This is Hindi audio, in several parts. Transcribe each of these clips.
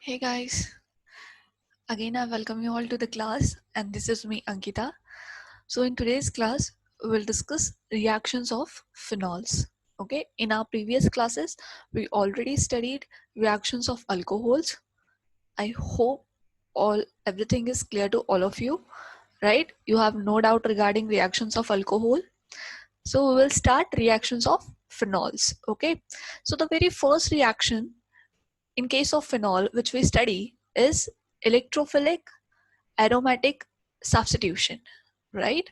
Hey guys, again I welcome you all to the class and this is me Ankita. So in today's class we will discuss reactions of phenols. Okay, in our previous classes we already studied reactions of alcohols. I hope all everything is clear to all of you, right? You have no doubt regarding reactions of alcohol. So we will start reactions of phenols. Okay, so the very first reaction in case of phenol which we study is electrophilic aromatic substitution, right?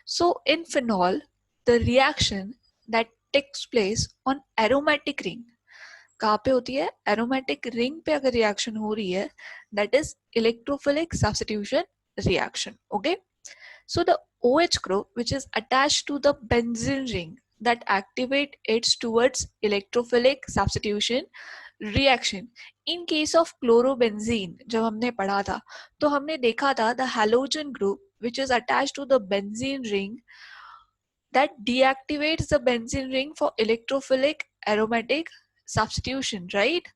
So in phenol, the reaction that takes place on aromatic ring, कहाँ पे होती है? Aromatic ring पे अगर reaction हो रही है, that is electrophilic substitution reaction. Okay. So the OH group which is attached to the benzene ring that activate it towards electrophilic substitution reaction. In case of chlorobenzene जब हमने पढ़ा था तो हमने देखा था the halogen group which is attached to the benzene ring that deactivates the benzene ring for electrophilic aromatic substitution, right?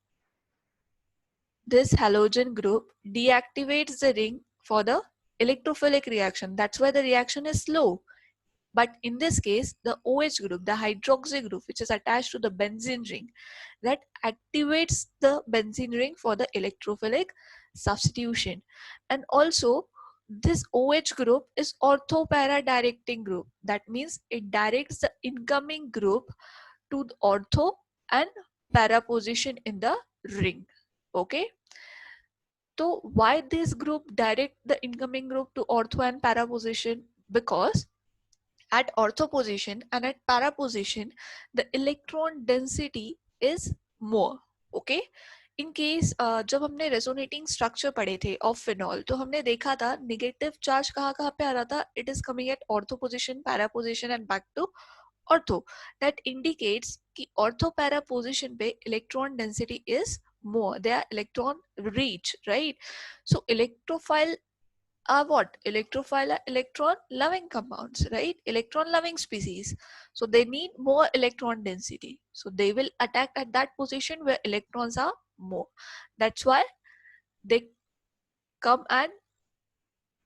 This halogen group deactivates the ring for the electrophilic reaction. That's why the reaction is slow. But in this case, the OH group, the hydroxy group, which is attached to the benzene ring, that activates the benzene ring for the electrophilic substitution. And also, this OH group is ortho-para directing group. That means it directs the incoming group to the ortho and para position in the ring. Okay. So why this group direct the incoming group to ortho and para position? Because at ortho position and at para position the electron density is more. Okay. In case जब हमने रेजोनेटिंग स्ट्रक्चर पढ़े थे ऑफ फिनॉल तो हमने देखा था नेगेटिव चार्ज कहाँ कहाँ पे आ रहा था. It is coming at ortho position, para position and back to ortho. That indicates कि ऑर्थो पैरा पोजिशन पे electron density is more, they are electron rich, right? So electrophile are what? Electrophile are electron loving compounds, right? Electron loving species. So they need more electron density. So they will attack at that position where electrons are more. That's why they come and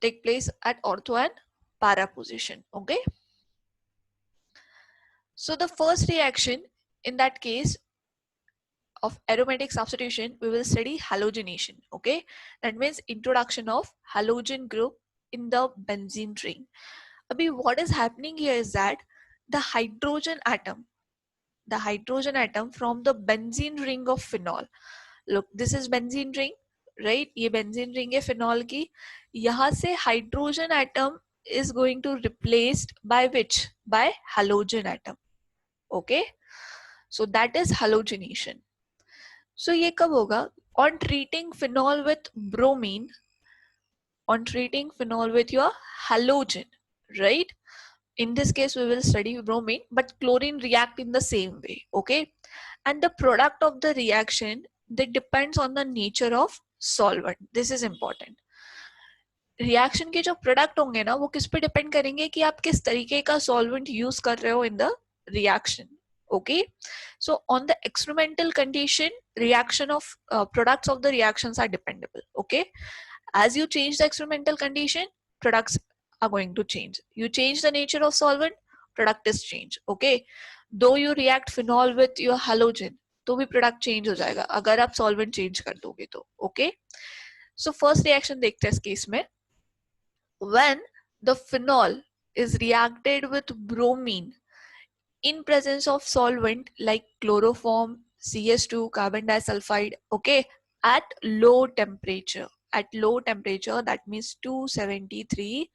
take place at ortho and para position. Okay. So the first reaction in that case of aromatic substitution, we will study halogenation. Okay, that means introduction of halogen group in the benzene ring. Abhi, what is happening here is that the hydrogen atom from the benzene ring of phenol. Look, this is benzene ring, right? ये benzene ring है phenol की. यहाँ से hydrogen atom is going to replaced by which? By halogen atom. Okay, so that is halogenation. So ये कब होगा? On treating phenol with bromine, on treating phenol with your halogen, right? In this case we will study bromine, but chlorine react in the same way. Okay, and the product of the reaction that depends on the nature of solvent. This is important. Reaction के जो प्रोडक्ट होंगे ना वो किस पे डिपेंड करेंगे कि आप किस तरीके का सॉल्वेंट यूज कर रहे हो in the reaction. Okay, so on the experimental condition reaction of products of the reactions are dependable. Okay, as you change the experimental condition, products are going to change. You change the nature of solvent, product is changed. Okay, though you react phenol with your halogen तो भी product change हो जाएगा अगर आप solvent change कर दोगे तो. Okay, so first reaction देखते हैं इस केस में. When the phenol is reacted with bromine in presence of solvent like chloroform, CS2, carbon disulfide, okay, at low temperature. At low temperature, that means 273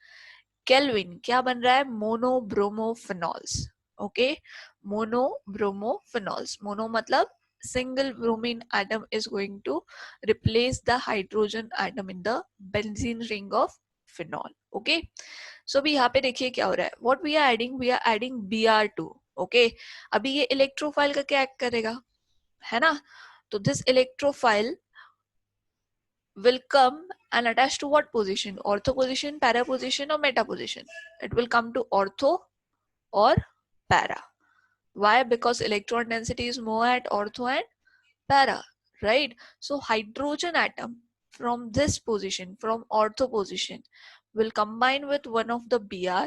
Kelvin, क्या बन रहा है? Monobromophenols. Okay, monobromophenols. Mono मतलब single bromine atom is going to replace the hydrogen atom in the benzene ring of phenol. Okay, so अभी यहाँ पे देखिए क्या हो रहा है. What we are adding? We are adding Br2. Okay, अभी ये इलेक्ट्रोफाइल का क्या एक्ट करेगा, है ना? तो this electrophile will come and attach to what position? Ortho position, para position or meta position? It will come to ortho or para. Why? Because electron density is more at ortho and para. right? So hydrogen atom from this position, from ortho position, will combine with one of the Br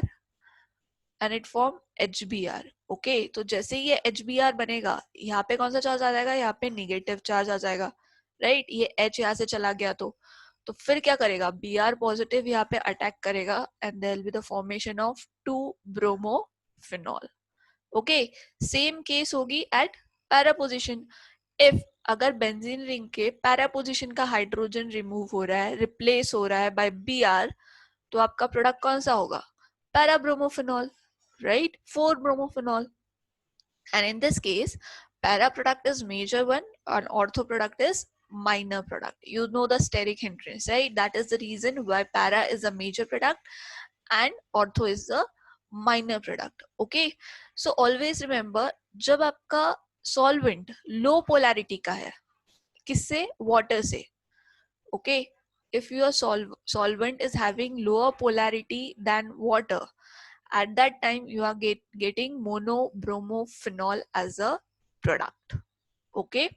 and it form HBr. Okay तो जैसे ही ये HBr बनेगा, यहाँ पे कौन सा चार्ज आ जाएगा, यहाँ पे नेगेटिव चार्ज आ जाएगा, राइट? ये H यहाँ से चला गया तो फिर क्या करेगा, Br पॉजिटिव यहाँ पे अटैक करेगा and there will be the formation of 2 bromophenol. Okay, same case होगी एट पैरा पोजिशन. इफ अगर बेंजीन रिंग के पैरा पोजिशन का हाइड्रोजन रिमूव हो रहा है, रिप्लेस हो रहा है बाय Br, तो आपका प्रोडक्ट कौन सा होगा, para bromophenol, right? 4 bromophenol. And in this case, para product is major one and ortho product is minor product. You know the steric hindrance, right? That is the reason why para is a major product and ortho is the minor product. Okay, so always remember, जब आपका solvent low polarity का है, किससे, water से, okay, if your solvent is having lower polarity than water, at that time you are getting monobromophenol as a product. Okay,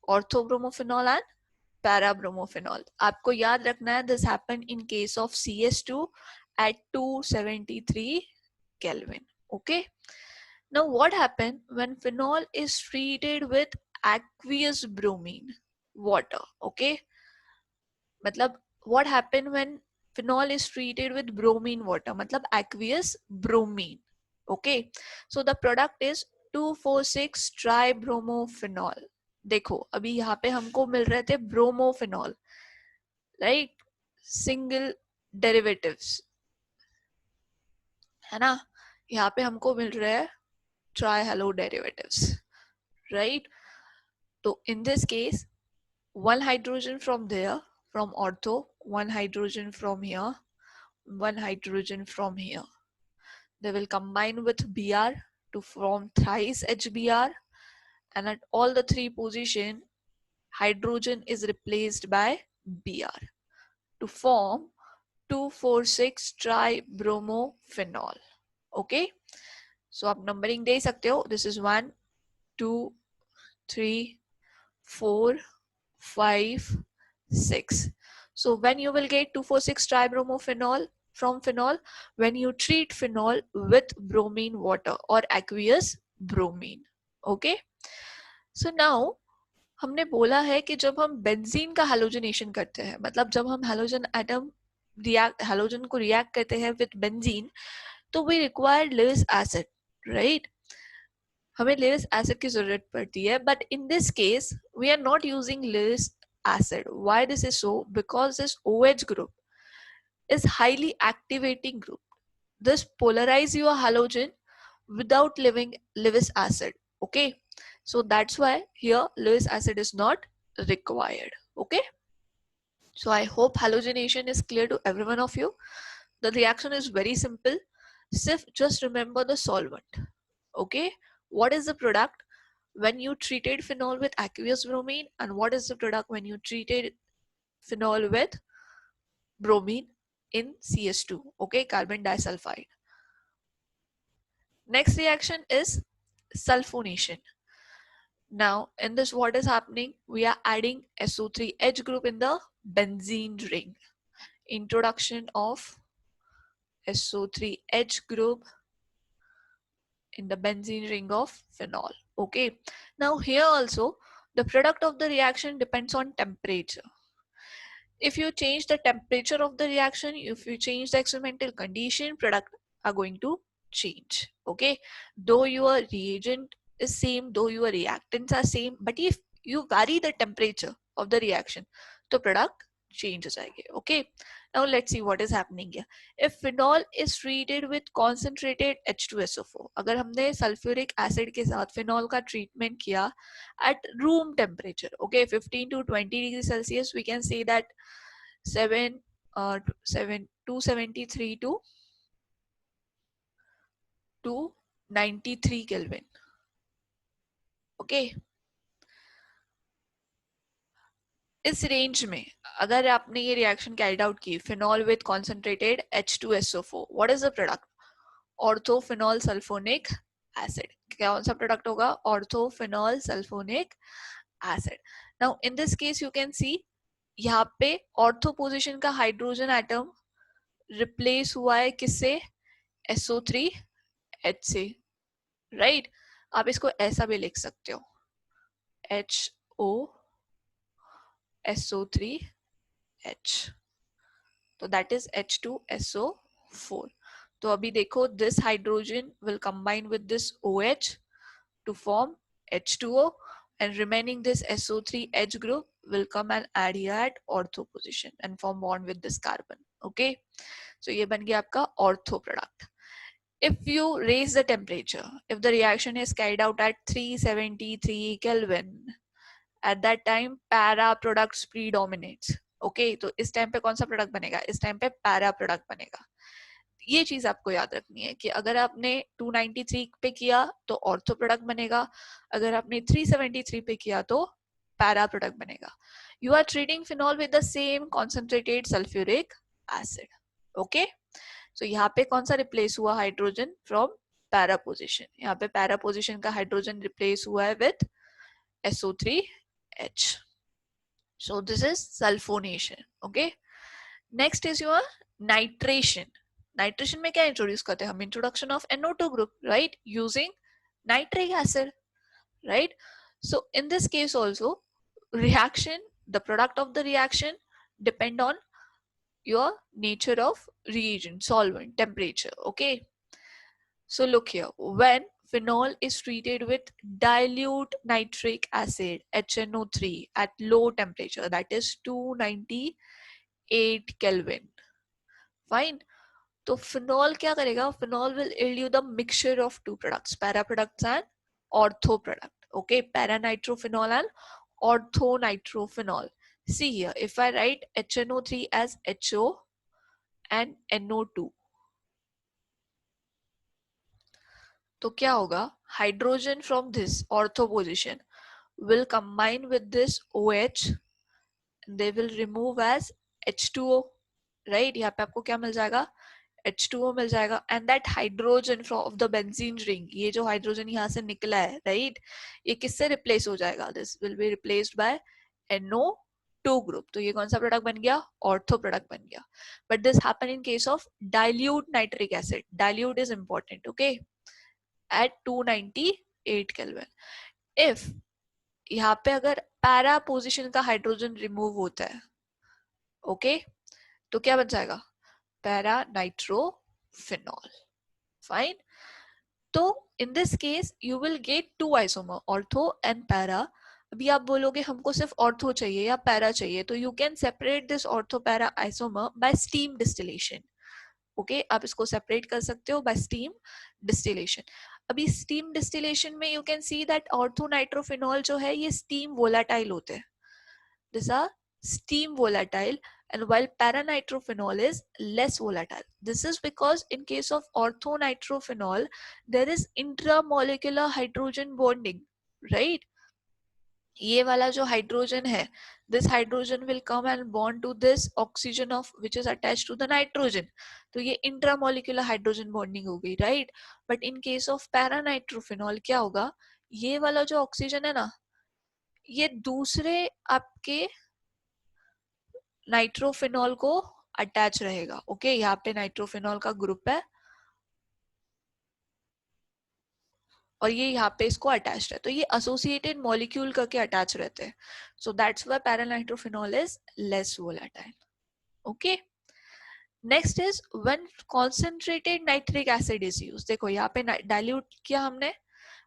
orthobromophenol and parabromophenol. आपको याद रखना है, this happened in case of CS2 at 273 Kelvin. Okay, now what happened when phenol is treated with aqueous bromine water? Okay, मतलब what happened when phenol is treated with bromine water, मतलब aqueous bromine. Okay, so the product is 2,4,6 tribromophenol. देखो अभी यहाँ पे हमको मिल रहे थे ब्रोमोफिनॉल, राइट, सिंगल डेरिवेटिव्स, है ना? यहाँ पे हमको मिल रहे हैं ट्राई हेलो डेरिवेटिव्स, राइट? तो in this case, one hydrogen from there, from ortho, one hydrogen from here, one hydrogen from here. They will combine with Br to form thrice HBr, and at all the three position, hydrogen is replaced by Br to form 2,4,6 tribromophenol. Okay, so आप numbering दे सकते हो. This is 1, 2, 3, 4, 5, 6. So when you will get 2,4,6 tribromophenol from phenol, when you treat phenol with bromine water or aqueous bromine. Okay, so now हमने बोला है कि जब हम बेंजीन का हैलोजनेशन करते हैं, मतलब जब हम हैलोजन एटम हैलोजन को रिएक्ट करते हैं विद बेंजीन, तो we require Lewis acid, right? हमें लेविस एसिड की जरूरत पड़ती है, but in this case we are not using Lewis acid. Why this is so? Because this OH group is highly activating group. This polarize your halogen without leaving Lewis acid. Okay, so that's why here Lewis acid is not required. Okay, so I hope halogenation is clear to every one of you. The reaction is very simple. Just remember the solvent. Okay, what is the product when you treated phenol with aqueous bromine, and what is the product when you treated phenol with bromine in CS2, okay, carbon disulfide. Next reaction is sulfonation. Now in this, what is happening, we are adding SO3H group in the benzene ring. Introduction of SO3H group in the benzene ring of phenol. Okay, now here also the product of the reaction depends on temperature. If you change the temperature of the reaction, if you change the experimental condition, product are going to change. Okay, though your reagent is same, though your reactants are same, but if you vary the temperature of the reaction, the product changes. Okay, now let's see what is happening here. If phenol is treated with concentrated H2SO4, अगर हमने sulfuric acid के साथ phenol का treatment किया at room temperature, okay, 15 to 20 degrees Celsius, we can say that 273 to 293 Kelvin. Okay, इस रेंज में अगर आपने ये रिएक्शन कैरिड आउट की, phenol with concentrated H2SO4, what is the product? ऑर्थोफिनॉल sulphonic acid. कौन सा प्रोडक्ट होगा? ऑर्थोफिनॉल sulphonic acid. Now in this case you can सी यहाँ पे ऑर्थो पोजिशन का हाइड्रोजन एटम रिप्लेस हुआ है किससे, SO3H से, राइट आप इसको ऐसा भी लिख सकते हो, HOSO3H, तो दैट इज H2SO4. तो अभी देखो this hydrogen will combine with this OH to form H2O, and remaining this SO3H group will come and add here at ortho position and form bond with this carbon. Okay, so ये बन गया आपका ortho product. If you raise the temperature, if the reaction is carried out at 373 Kelvin, at that time para products predominates. Okay, तो इस टाइम पे कौन सा प्रोडक्ट बनेगा, इस टाइम पे para प्रोडक्ट बनेगा. ये चीज आपको याद रखनी है कि अगर आपने 293 पे किया तो ऑर्थो प्रोडक्ट बनेगा, अगर आपने 373 पे किया तो पैरा प्रोडक्ट बनेगा. You are treating phenol with the same concentrated sulphuric acid. Okay, so यहाँ पे कौन सा रिप्लेस हुआ हाइड्रोजन फ्रॉम पैरा पोजिशन, यहाँ पे पैरा पोजिशन का हाइड्रोजन रिप्लेस हुआ है with SO3H. So this is sulphonation. Okay, next is your nitration. Nitration में क्या इंट्रोड्यूस करते हैं हम, introduction of NO2 group, right, using nitric acid, right. So in this case also reaction, the product of the reaction depend on your nature of reagent, solvent, temperature. Okay, so look here, when phenol is treated with dilute nitric acid HNO3 at low temperature, that is 298 Kelvin, fine. तो फिनॉल क्या करेगा, phenol will yield you the mixture of two products, para products and ortho product. Okay, para nitrophenol and ortho nitrophenol. See here, if I write HNO3 as HO and NO2, तो क्या होगा, hydrogen from this ortho position will combine with this OH, they will remove as H2O, right. यहाँ पे आपको क्या मिल जाएगा, H2O मिल जाएगा, and that hydrogen of the benzene ring, ये जो हाइड्रोजन यहाँ से निकला है, right, ये किससे रिप्लेस हो जाएगा, this will be replaced by NO2 group. तो ये कौन सा प्रोडक्ट बन गया, ऑर्थो प्रोडक्ट बन गया. But this happen in case of dilute nitric acid. Dilute is important, okay, at 298 Kelvin. If यहाँ पे अगर पैरा पोजिशन का हाइड्रोजन रिमूव होता है, ओके, तो क्या बन जाएगा, पैरा नाइट्रोफिनॉल, फाइन. तो in this case you will get two isomer, ortho and para. अभी आप बोलोगे हमको सिर्फ ऑर्थो चाहिए या पैरा चाहिए, तो you can separate this ortho para isomer by steam distillation. Okay, आप इसको सेपरेट कर सकते हो बाय स्टीम डिस्टिलेशन. अभी स्टीम डिस्टिलेशन में you can see that ortho nitrophenol जो है ये स्टीम वोलाटाइल होते हैं, this are steam volatile, and while para-nitrophenol is less volatile. This is because in case of ortho-nitrophenol there is intramolecular hydrogen bonding, right. ये वाला जो हाइड्रोजन है, this hydrogen will come and bond to this oxygen of which is attached to the nitrogen, तो ये intramolecular hydrogen bonding हो गई, right. But in case of para-nitrophenol क्या होगा, ये वाला जो ऑक्सीजन है ना, ये दूसरे आपके नाइट्रोफिनॉल को अटैच रहेगा. ओके, यहाँ पे नाइट्रोफिनॉल का ग्रुप है और ये यहाँ पे इसको अटैच है, तो ये एसोसिएटेड मॉलिक्यूल करके अटैच रहते हैं. So that's why paranitrophenol is less volatile. Okay, next is when concentrated nitric acid is used. देखो यहाँ पे डाइल्यूट किया हमने.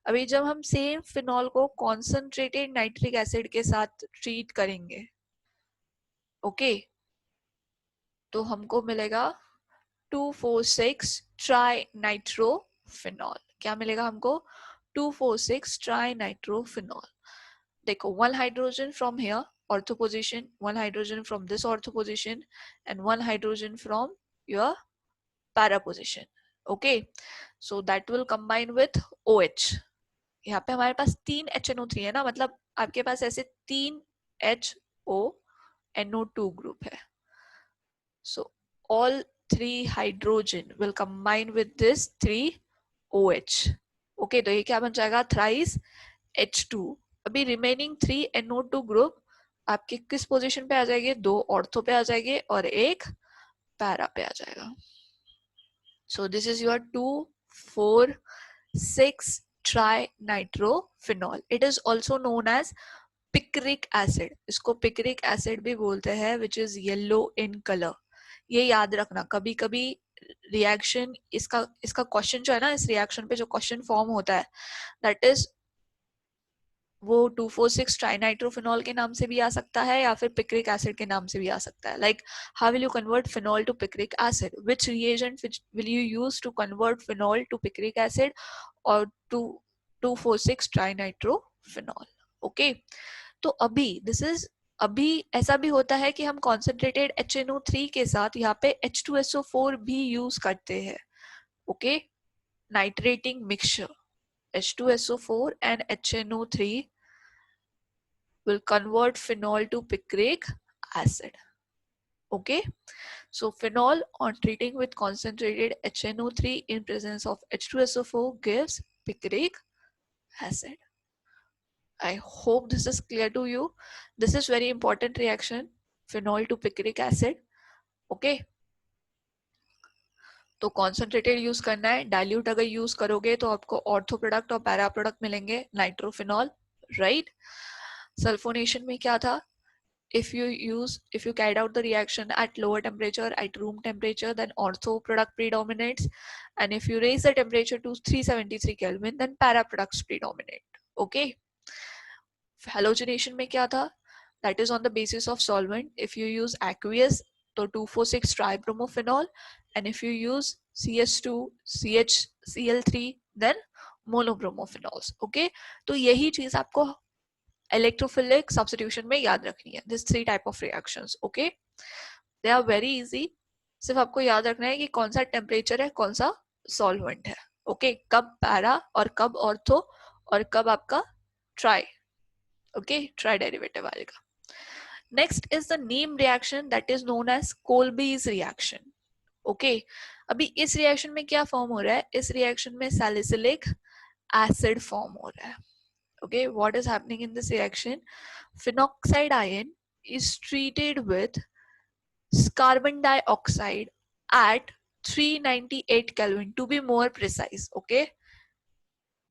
अभी जब हम सेम फिनॉल को कॉन्सेंट्रेटेड नाइट्रिक एसिड के साथ ट्रीट करेंगे, ओके, तो हमको मिलेगा 2,4,6 ट्राई नाइट्रोफिनॉल. क्या मिलेगा हमको, 2,4,6 ट्राई नाइट्रोफिनॉल. देखो, one hydrogen from here ortho position, one hydrogen from this ortho position, and one hydrogen from your para position. Okay, so that will combine with OH. यहाँ पे हमारे पास 3 HNO3 है ना, मतलब आपके पास ऐसे 3 HO NO2 ग्रुप है. So all 3 hydrogen will combine with this 3 OH. Okay, तो ये क्या बन जाएगा, thrice H2. अभी रिमेनिंग 3 NO2 ग्रुप आपके किस पोजीशन पे आ जाएंगे? 2 ऑर्थो पे आ जाएंगे और एक पैरा पे आ जाएगा. So this is your 2,4,6 trinitrophenol. It is also known as picric acid. इसको पिक्रिक एसिड भी बोलते हैं, which is yellow in colour. ये याद रखना. कभी कभी रिएक्शन, इसका क्वेश्चन जो है ना, इस रिएक्शन पे जो क्वेश्चन फॉर्म होता है, दैट इज वो 2,4,6 ट्राइनाइट्रोफिनॉल के नाम से भी आ सकता है या फिर पिक्रिक एसिड के नाम से भी आ सकता है. Like how will you convert phenol to picric acid? Which reagent will you use to convert phenol to picric acid और टू 2,4,6 ट्राइनाइट्रोफिनॉल. ओके, तो अभी ऐसा भी होता है कि हम कॉन्सेंट्रेटेड HNO3 के साथ यहाँ पे H2SO4 भी यूज करते हैं. Okay, nitrating mixture H2SO4 and HNO3 will convert phenol to picric acid. Okay, so phenol on treating with concentrated HNO3 in presence of H2SO4 gives picric acid. I hope this is clear to you. This is very important reaction, phenol to picric acid. Okay, तो कॉन्सेंट्रेटेड यूज करना है. डाइल्यूट अगर यूज करोगे तो आपको ऑर्थो प्रोडक्ट और पैरा प्रोडक्ट मिलेंगे, नाइट्रोफिनॉल, राइट. सल्फोनेशन में क्या था? if you carried out the reaction at lower temperature, at room temperature, then ortho product predominates, and if you raise the temperature to 373 Kelvin, then para products predominate. Okay, halogenation में क्या था? That is on the basis of solvent. If you use aqueous, तो 2,4,6 tribromophenol, and if you use CS2 CHCl3, then monobromophenol. Okay, तो यही चीज आपको इलेक्ट्रोफिलिक सब्स्टिट्यूशन में याद रखनी है. This 3 type of reactions. Okay, they are very easy. सिर्फ आपको याद रखना है कि कौन सा टेम्परेचर है, कौन सा सॉल्वेंट है. ओके, कब पैरा और कब ऑर्थो और कब आपका ट्राई. ओके, ट्राई डेरिवेटिव आएगा. Next is the name reaction that is known as Kolbe's reaction. Okay, अभी इस रिएक्शन में क्या फॉर्म हो रहा है? इस रिएक्शन में सैलिसिलिक एसिड फॉर्म हो रहा है. Okay, what is happening in this reaction? Phenoxide ion is treated with carbon dioxide at 398 Kelvin, to be more precise. Okay,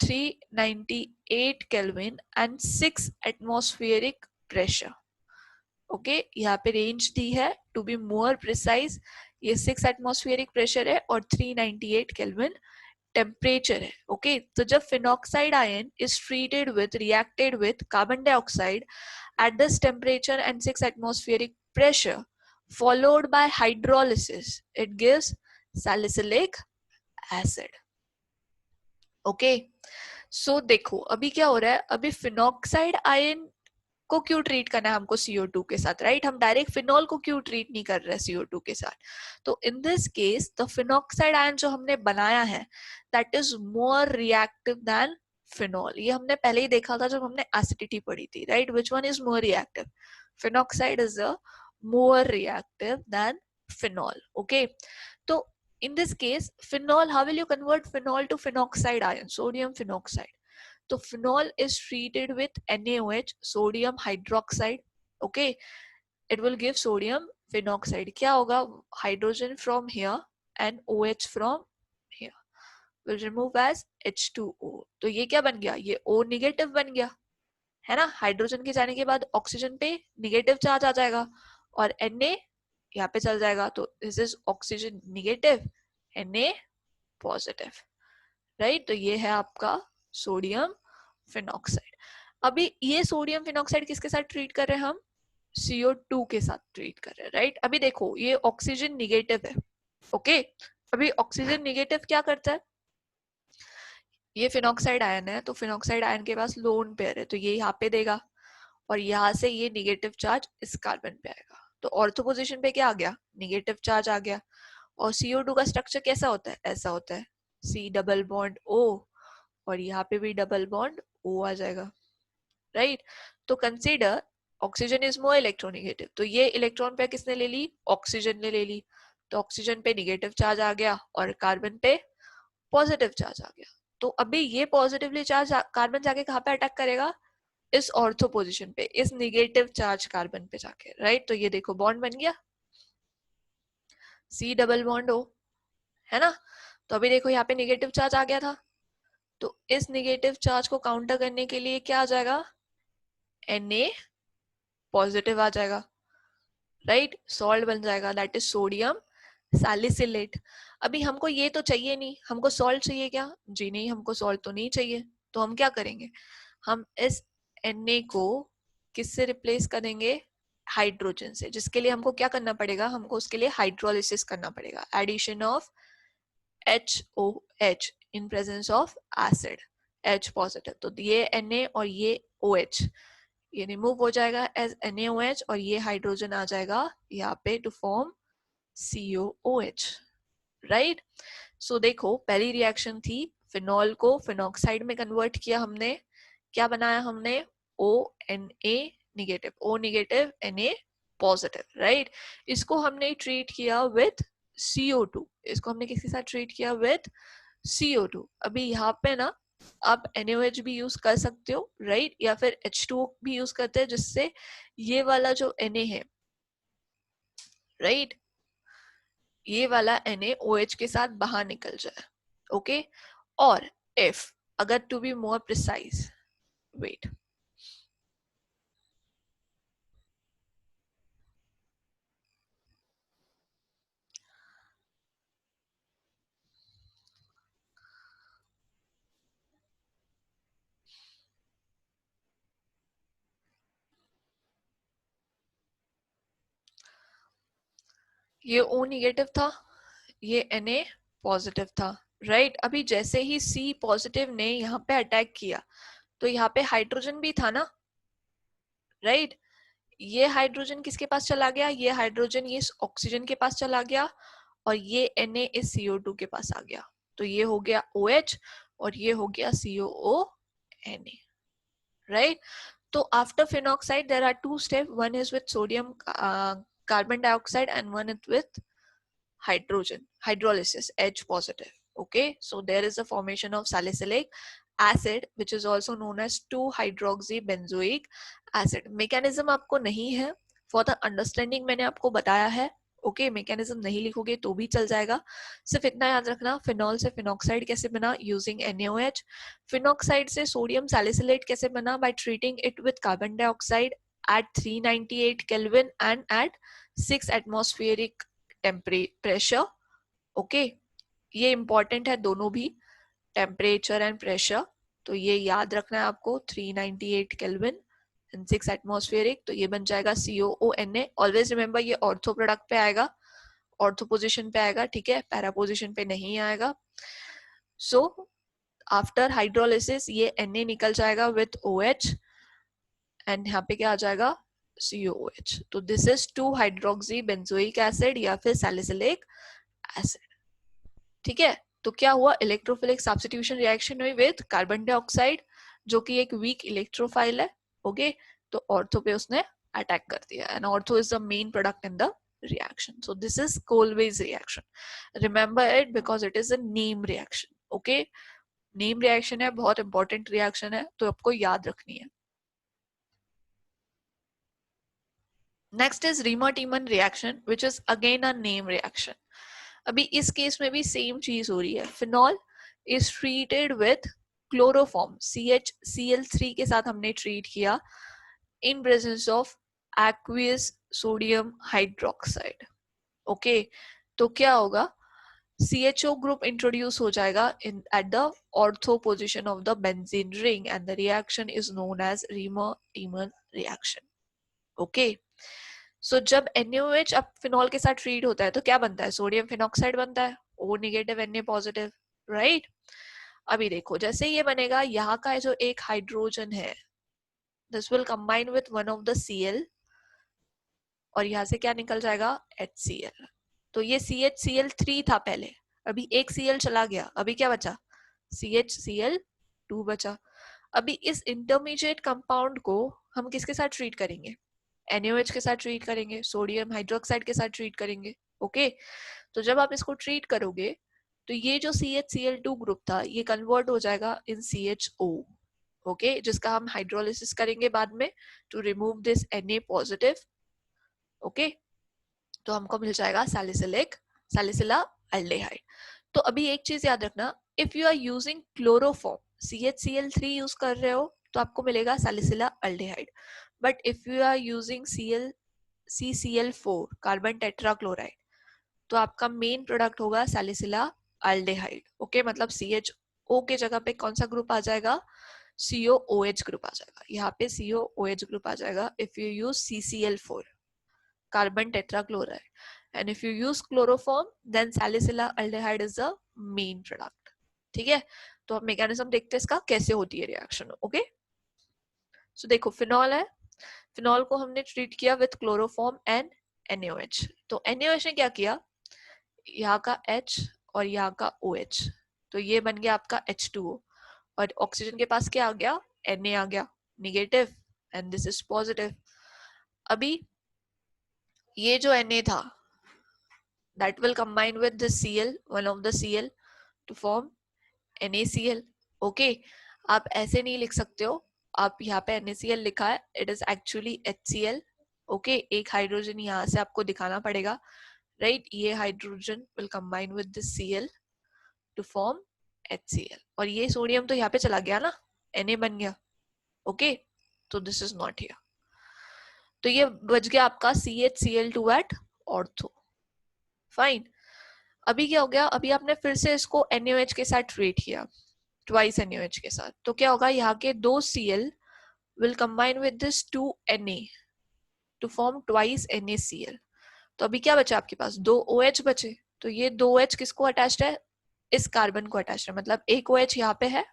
398 Kelvin and 6 atmospheric pressure. Okay, यहाँ पे रेंज दी है, to be more precise ये 6 atmospheric pressure है और 398 Kelvin टेम्परेचर है. ओके, तो जब phenoxide ion is treated with reacted with carbon dioxide at this temperature and 6 atmospheric pressure followed by hydrolysis, it gives salicylic acid. Okay, so देखो अभी क्या हो रहा है. अभी फिनॉक्साइड आयन को क्यों ट्रीट करना है हमको CO2 के साथ, राइट? हम डायरेक्ट फिनॉल को क्यों ट्रीट नहीं कर रहे CO2 के साथ? तो in this case the phenoxide ion जो हमने बनाया है that is more reactive than phenol. ये हमने पहले ही देखा था जब हमने एसिडिटी पढ़ी थी, right? Which one is more reactive? Phenoxide is the more reactive than phenol. Okay, तो in this case phenol, how will you convert phenol to phenoxide ion, sodium phenoxide? तो phenol is treated with NaOH, sodium hydroxide. Okay, it will give sodium phenoxide. क्या होगा? hydrogen from here and OH from here will remove as H2O. तो ये क्या बन गया? ये O नेगेटिव बन गया, है ना? हाइड्रोजन के जाने के बाद ऑक्सीजन पे नेगेटिव चार्ज आ जाएगा और Na यहाँ पे चल जाएगा. तो this is oxygen negative, Na positive, right? तो ये है आपका सोडियम फिनॉक्साइड. अभी ये सोडियम फिनॉक्साइड किसके साथ ट्रीट कर रहे हैं हम? CO2 के साथ ट्रीट कर रहे हैं, राइट? अभी देखो ये ऑक्सीजन निगेटिव है. ओके, अभी ऑक्सीजन निगेटिव क्या करता है? ये फिनॉक्साइड आयन है, तो फिनॉक्साइड आयन के पास लोन पेयर है, तो ये यहाँ पे देगा और यहाँ से ये निगेटिव चार्ज इस कार्बन पे आएगा. तो ऑर्थो पोजीशन पे क्या आ गया? निगेटिव चार्ज आ गया. और CO2 का स्ट्रक्चर कैसा होता है? ऐसा होता है, C डबल बॉन्ड O और यहाँ पे भी डबल बॉन्ड O आ जाएगा, राइट? तो consider oxygen is more electronegative, तो ये इलेक्ट्रॉन पे किसने ले ली? ऑक्सीजन ने ले ली. तो ऑक्सीजन पे निगेटिव चार्ज आ गया और कार्बन पे पॉजिटिव चार्ज आ गया. तो अभी ये पॉजिटिवली चार्ज कार्बन जाके कहाँ पे अटैक करेगा? इस ऑर्थो पोजीशन पे, इस निगेटिव चार्ज कार्बन पे जाके, राइट। तो ये देखो बॉन्ड बन गया, सी डबल बॉन्ड ओ, है ना। तो अभी देखो यहाँ पे निगेटिव चार्ज आ गया था, तो इस निगेटिव चार्ज को काउंटर करने के लिए क्या आ जाएगा, Na पॉजिटिव आ जाएगा, राइट। सॉल्ट बन जाएगा, दैट इज सोडियम सैलिसिलेट। अभी हमको ये तो चाहिए नहीं, हमको सॉल्ट चाहिए क्या, जी नहीं, हमको सॉल्ट तो नहीं चाहिए। तो हम क्या करेंगे, हम इस Na को किससे रिप्लेस करेंगे, हाइड्रोजन से, जिसके लिए हमको क्या करना पड़ेगा, हमको उसके लिए हाइड्रोलिसिस करना पड़ेगा, addition of HOH in presence of acid, H positive. तो ये Na और ये OH ये रिमूव हो जाएगा एज NaOH, और ये हाइड्रोजन आ जाएगा यहाँ पे टू फॉर्म COOH, राइट। सो देखो पहली रिएक्शन थी, फिनॉल को फिनॉक्साइड में कन्वर्ट किया हमने, क्या बनाया हमने, ONA negative, O negative Na positive, right. इसको हमने ट्रीट किया विथ CO2, इसको हमने किसके साथ ट्रीट किया, विथ CO2। अभी यहाँ पे ना आप NaOH भी यूज कर सकते हो, राइट, या फिर H2O भी यूज करते हैं, जिससे ये वाला जो Na है, राइट, ये वाला NaOH के साथ बाहर निकल जाए, ओके। और if, अगर to be more precise, wait, ये O निगेटिव था, ये Na पॉजिटिव था, राइट। अभी जैसे ही C पॉजिटिव ने यहाँ पे अटैक किया, तो यहाँ पे हाइड्रोजन भी था ना, राइट। ये हाइड्रोजन किसके पास चला गया, ये हाइड्रोजन ये ऑक्सीजन के पास चला गया, और ये Na इस CO2 के पास आ गया। तो ये हो गया OH और ये हो गया COONA, राइट। तो after phenoxide there are two step, one is with sodium carbon dioxide and one is with hydrogen hydrolysis, H positive, okay. So there is a formation of salicylic acid which is also known as 2-hydroxybenzoic acid. mechanism आपको नहीं है, for the understanding मैंने आपको बताया है, ओके। मैकेनिज्म नहीं लिखोगे तो भी चल जाएगा, सिर्फ इतना याद रखना, फिनॉल से फिनॉक्साइड कैसे बना, यूजिंग NaOH। फिनॉक्साइड से सोडियम सैलिसिलेट कैसे बना, by treating it with carbon dioxide at 398 Kelvin and at 6 atmospheric pressure, okay. ये इंपॉर्टेंट है दोनों भी, टेम्परेचर एंड प्रेशर। तो ये याद रखना है आपको, 398 केल्विन एंड 6 एटमॉस्फेरिक, तो ये बन जाएगा COONA। ऑलवेज रिमेंबर ये ऑर्थो प्रोडक्ट पे आएगा, ऑर्थो पोजीशन पे आएगा, ठीक है, पैरा पोजीशन पे नहीं आएगा। सो आफ्टर हाइड्रोलिसिस ये Na निकल जाएगा विथ OH एंड यहाँ पे क्या आ जाएगा, COOH। तो दिस इज 2-hydroxybenzoic acid या फिर सैलिसिलिक एसिड, ठीक है। तो क्या हुआ, इलेक्ट्रोफिलिक सब्स्टिट्यूशन रिएक्शन हुई विद कार्बन डाइऑक्साइड, जो कि एक वीक इलेक्ट्रोफाइल है, ओके। तो ऑर्थो पे उसने अटैक कर दिया, and ortho is the main product in the reaction. So this is Colway's reaction. Remember it because it is a name reaction. Okay, name reaction है, बहुत important reaction है, तो आपको याद रखनी है। Next is Riemann-Tiemann reaction, which is again a name reaction. अभी इस केस में भी सेम चीज हो रही है, phenol is treated with chloroform, CHCl3 के साथ हमने ट्रीट किया in presence of aqueous sodium hydroxide, okay. तो क्या होगा, CHO ग्रुप इंट्रोड्यूस हो जाएगा in at the ortho position of the benzene ring and the reaction is known as Riemann-Tiemann reaction, okay. So जब NaOH अब फिनॉल के साथ ट्रीट होता है तो क्या बनता है, सोडियम फिनॉक्साइड बनता है, O negative Na positive, right. अभी देखो जैसे ये बनेगा, यहाँ का जो एक हाइड्रोजन है, this will combine with one of the Cl, और यहाँ से क्या निकल जाएगा, HCl। तो ये CHCl3 था पहले, अभी एक Cl चला गया, अभी क्या बचा, CHCl2 बचा। अभी इस इंटरमीडिएट कंपाउंड को हम किसके साथ ट्रीट करेंगे, NaOH के साथ ट्रीट करेंगे, सोडियम हाइड्रोक्साइड के साथ ट्रीट करेंगे, ओके। तो जब आप इसको ट्रीट करोगे तो ये जो CHCl2 ग्रुप था ये कन्वर्ट हो जाएगा इन CHO, ओके, जिसका हम हाइड्रोलिसिस करेंगे बाद में to remove this Na positive. Okay, तो हमको मिल जाएगा सैलिसिला अल्डेहाइड। तो अभी एक चीज याद रखना, if you are using chloroform CHCl3 use कर रहे हो तो आपको मिलेगा salicylaldehyde, but if you are using CCl4 carbon tetrachloride तो आपका मेन प्रोडक्ट होगा सैलिसिला अल्डेहाइड। ओके, मतलब CHO के जगह पे कौन सा ग्रुप आ जाएगा, COOH ग्रुप आ जाएगा, यहाँ पे COOH ग्रुप आ जाएगा if you use CCl4 carbon tetrachloride, and if you use chloroform then salicylic aldehyde is the main product। ठीक है, तो अब मैकेनिज्म देखते हैं इसका कैसे होती है रिएक्शन। ओके, सो देखो फिनॉल है, फिनॉल को हमने ट्रीट किया विथ क्लोरोफॉर्म एंड NaOH। तो NaOH ने क्या किया, यहाँ का H और यहाँ का OH, तो ये बन गया आपका H2O, और ऑक्सीजन के पास क्या आ गया, Na आ गया negative, and this is positive. अभी ये जो Na था that will combine with the Cl, one of the Cl to form NaCl। okay, आप ऐसे नहीं लिख सकते हो, आप यहाँ पे NaCl लिखा है, it is actually HCl। okay, एक हाइड्रोजन यहाँ से आपको दिखाना पड़ेगा, right, ये hydrogen will combine with the Cl to form HCl, और ये सोडियम तो यहाँ पे चला गया ना, Na बन गया। okay, तो this is not here, तो ये बच गया आपका CHCl2 at ऑर्थो। फाइन, अभी क्या हो गया, अभी आपने फिर से इसको NaOH के साथ ट्रीट किया, ट्वाइस NaOH के साथ, तो क्या होगा, यहाँ के दो Cl will combine with this 2 Na to form twice NaCl। तो अभी क्या बचा आपके पास, दो OH बचे, तो ये दो OH किसको अटैच्ड है, इस कार्बन को अटैच्ड है, मतलब एक OH यहाँ पे है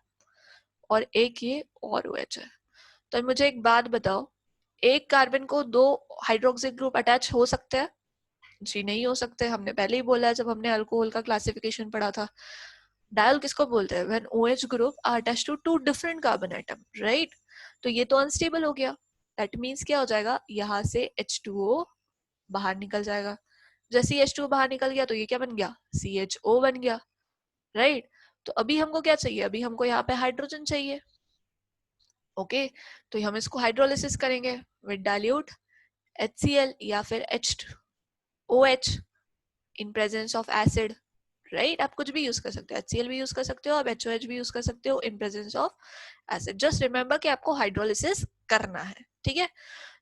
और एक ये और OH है। तो मुझे एक बात बताओ, एक कार्बन को दो हाइड्रोक्सी ग्रुप अटैच हो सकते हैं, जी नहीं हो सकते, हमने पहले ही बोला है जब हमने अल्कोहल का क्लासिफिकेशन पढ़ा था। डायल किसको बोलते हैं, when OH group are attached to two different carbon atom, right. तो ये तो अनस्टेबल हो गया, दैट मींस क्या हो जाएगा, यहाँ से H2O बाहर निकल जाएगा, जैसे ही H2O बाहर निकल गया तो ये क्या बन गया, CHO बन गया, राइट। तो अभी हमको क्या चाहिए, अभी हमको यहाँ पे हाइड्रोजन चाहिए। ओके, तो हम इसको हाइड्रोलिसिस करेंगे विद डाइल्यूट HCl या फिर H2OH in presence of acid, right. आप कुछ भी यूज कर सकते हो, HCl भी यूज कर सकते हो, आप HOH भी यूज कर सकते हो इन presence of acid. Just remember कि आपको हाइड्रोलिसिस करना है, ठीक है।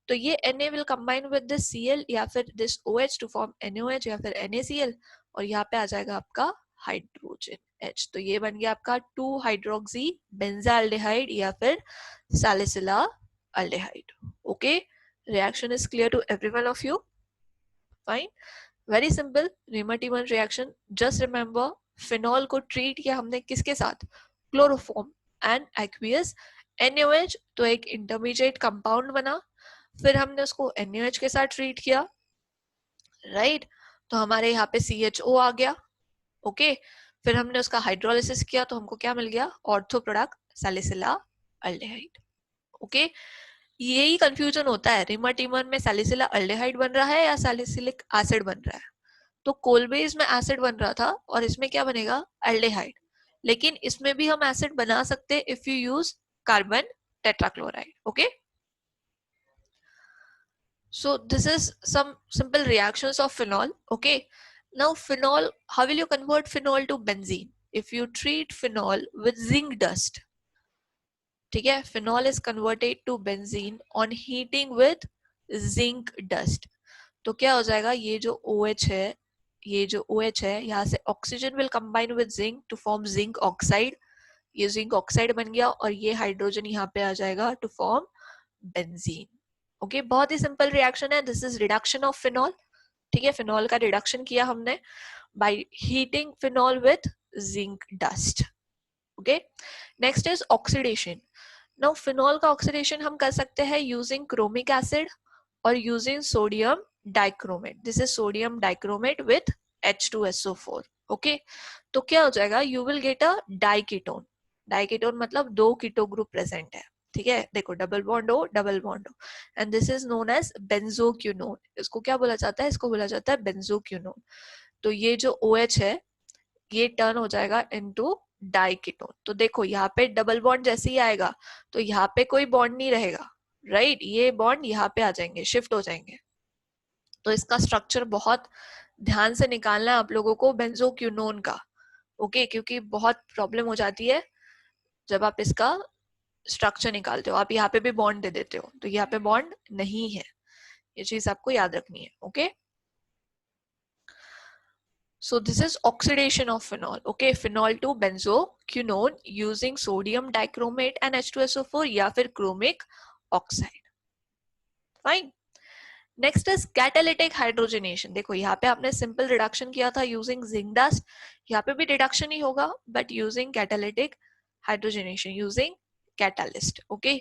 तो ये Na will combine with this Cl या फिर this OH to form NaOH या फिर NaCl, और यहाँ पे आ जाएगा आपका हाइड्रोजन H। तो ये बन गया आपका 2 हाइड्रोक्सी बेंजाल्डिहाइड या फिर salicylaldehyde. Okay, reaction is clear to everyone of you, fine, very simple Reimer Tiemann reaction. Just remember phenol को ट्रीट किया हमने किसके साथ, क्लोरोफॉर्म एंड एक्वियस NaOH, तो एक इंटरमीडिएट कंपाउंड बना, फिर हमने उसको NaOH के साथ ट्रीट किया, राइट, तो हमारे यहाँ पे CHO आ गया। ओके, फिर हमने उसका हाइड्रोलिसिस किया तो हमको क्या मिल गया, ऑर्थो प्रोडक्ट सैलिसिला अल्डेहाइड। ओके, यही कंफ्यूजन होता है, रीमा-टीमन में सैलिसिला अल्डेहाइड बन रहा है या सैलिसिलिक एसिड बन रहा है। तो कोलबेज में एसिड बन रहा था और इसमें क्या बनेगा, अल्डेहाइड, लेकिन इसमें भी हम एसिड बना सकते if you use carbon tetrachloride. Okay, so this is some simple reactions of phenol। okay, now phenol, how will you convert phenol to benzene if you treat phenol with zinc dust। ठीक है, phenol is converted to benzene on heating with zinc dust। तो क्या हो जाएगा, ये जो OH है, ये जो OH है, यहाँ से oxygen will combine with zinc to form zinc oxide, ये जिंक ऑक्साइड बन गया, और ये हाइड्रोजन यहाँ पे आ जाएगा टू फॉर्म बेंजीन। ओके, बहुत ही सिंपल रिएक्शन है, this is reduction of phenol. ठीक है, फिनॉल का रिडक्शन किया हमने by heating phenol with zinc dust. Okay, next is oxidation. Now phenol का ऑक्सीडेशन हम कर सकते हैं यूजिंग क्रोमिक एसिड और using sodium dichromate. This is sodium dichromate with H2SO4। Okay, तो क्या हो जाएगा, you will get a diketone. Diketone मतलब दो कीटो ग्रुप प्रेजेंट है। ठीक है, देखो डबल बॉन्ड हो, डबल बॉन्ड हो, and this is known as benzoquinone. इसको क्या बोला जाता है, इसको बोला जाता है बेंजोक्यूनोन। तो ये जो OH है ये टर्न हो जाएगा इनटू डाइकीटोन। तो देखो यहाँ पे डबल बॉन्ड जैसे ही आएगा तो यहाँ पे कोई बॉन्ड नहीं रहेगा, राइट, ये बॉन्ड यहाँ पे आ जाएंगे, शिफ्ट हो जाएंगे। तो इसका स्ट्रक्चर बहुत ध्यान से निकालना है आप लोगों को बेंजोक्विनोन का, ओके, क्योंकि बहुत प्रॉब्लम हो जाती है जब आप इसका स्ट्रक्चर निकालते हो। आप यहाँ पे भी बॉन्ड दे देते हो तो यहाँ पे बॉन्ड नहीं है, ये चीज आपको याद रखनी है, okay. So this is oxidation of phenol, okay, phenol to benzoquinone using sodium dichromate and H2SO4 या फिर chromic oxide, fine। Next is catalytic hydrogenation. देखो यहाँ पे आपने सिंपल रिडक्शन किया था यूजिंग जिंक डस्ट, यहाँ पे भी रिडक्शन ही होगा but using catalytic hydrogenation using catalyst, okay.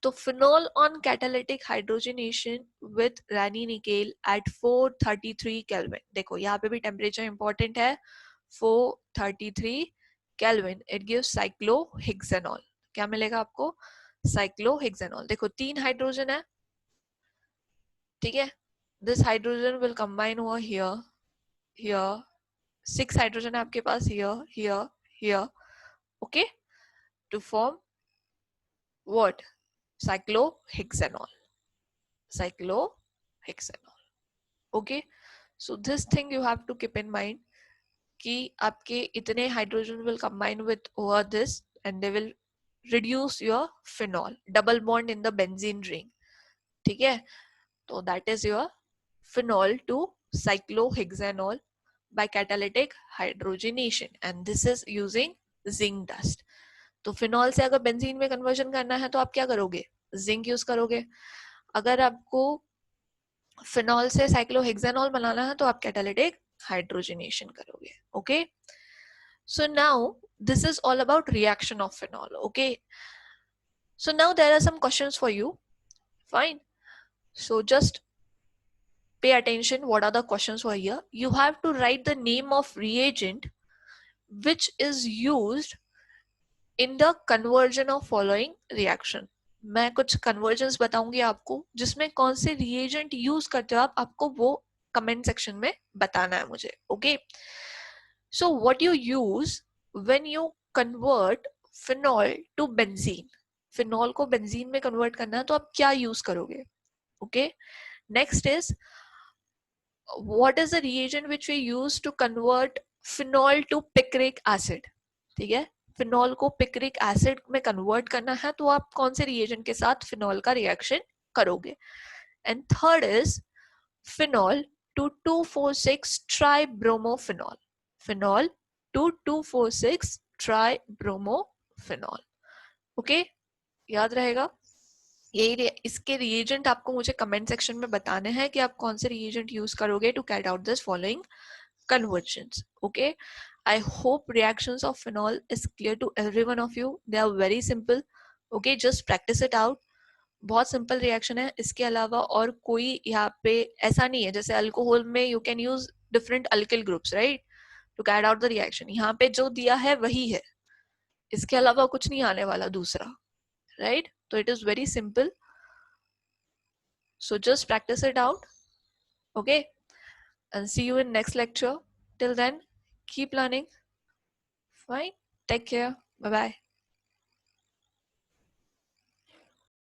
तो phenol on catalytic hydrogenation with Raney nickel at 433 kelvin. देखो यहाँ पे भी टेम्परेचर इंपॉर्टेंट है, 433 केल्विन, इट गिव्स साइक्लोहेक्सेनॉल। क्या मिलेगा आपको? साइक्लोहेक्सेनॉल। देखो 3 हाइड्रोजन है, ठीक है, दिस हाइड्रोजन विल कंबाइन हुआ हियर हियर, 6 हाइड्रोजन है आपके पास here here here, okay, to form what? Cyclohexanol, cyclohexanol, okay. So this thing you have to keep in mind कि आपके इतने hydrogen will combine with over this and they will reduce your phenol, double bond in the benzene ring, ठीक है। So that is your phenol to cyclohexanol by catalytic hydrogenation and this is using zinc dust। तो फिनॉल से अगर बेंजीन में कन्वर्जन करना है तो आप क्या करोगे? जिंक यूज करोगे। अगर आपको फिनॉल से साइक्लोहेक्सानॉल बनाना है तो आप कैटालिटिक हाइड्रोजनेशन करोगे, okay. So now this is all about reaction of phenol, okay. So now there are some questions for you, fine. So just pay attention what are the questions for here. You have to write the name of reagent which is used in the conversion of following reaction। मैं कुछ conversions बताऊंगी आपको जिसमें कौन से reagent use करते हो आप, आपको वो comment section में बताना है मुझे, okay। So what you use when you convert phenol to benzene, phenol को benzene में convert करना है तो आप क्या use करोगे, okay। Next is what is the reagent which we use to convert phenol to picric acid, ठीक है। फिनॉल को पिक्रिक एसिड में कन्वर्ट करना है तो आप कौन से रिएजेंट के साथ फिनॉल का रिएक्शन करोगे। And third is phenol to 2,4,6 tribromophenol, phenol to 2,4,6 tribromophenol, okay, याद रहेगा। यही इसके रिएजेंट आपको मुझे कमेंट सेक्शन में बताने हैं कि आप कौन से रिएजेंट यूज करोगे to carry out this following conversions, okay। I hope reactions of phenol is clear to every one of you, they are very simple, okay, just practice it out। बहुत सिंपल रिएक्शन है, इसके अलावा और कोई यहाँ पे ऐसा नहीं है। जैसे अल्कोहल में you can use different alkyl groups, right, to carry out the reaction. यहाँ पे जो दिया है वही है, इसके अलावा कुछ नहीं आने वाला दूसरा, राइट। तो it is very simple, so just practice it out, okay, and see you in next lecture। Till then keep learning, fine, take care, bye bye।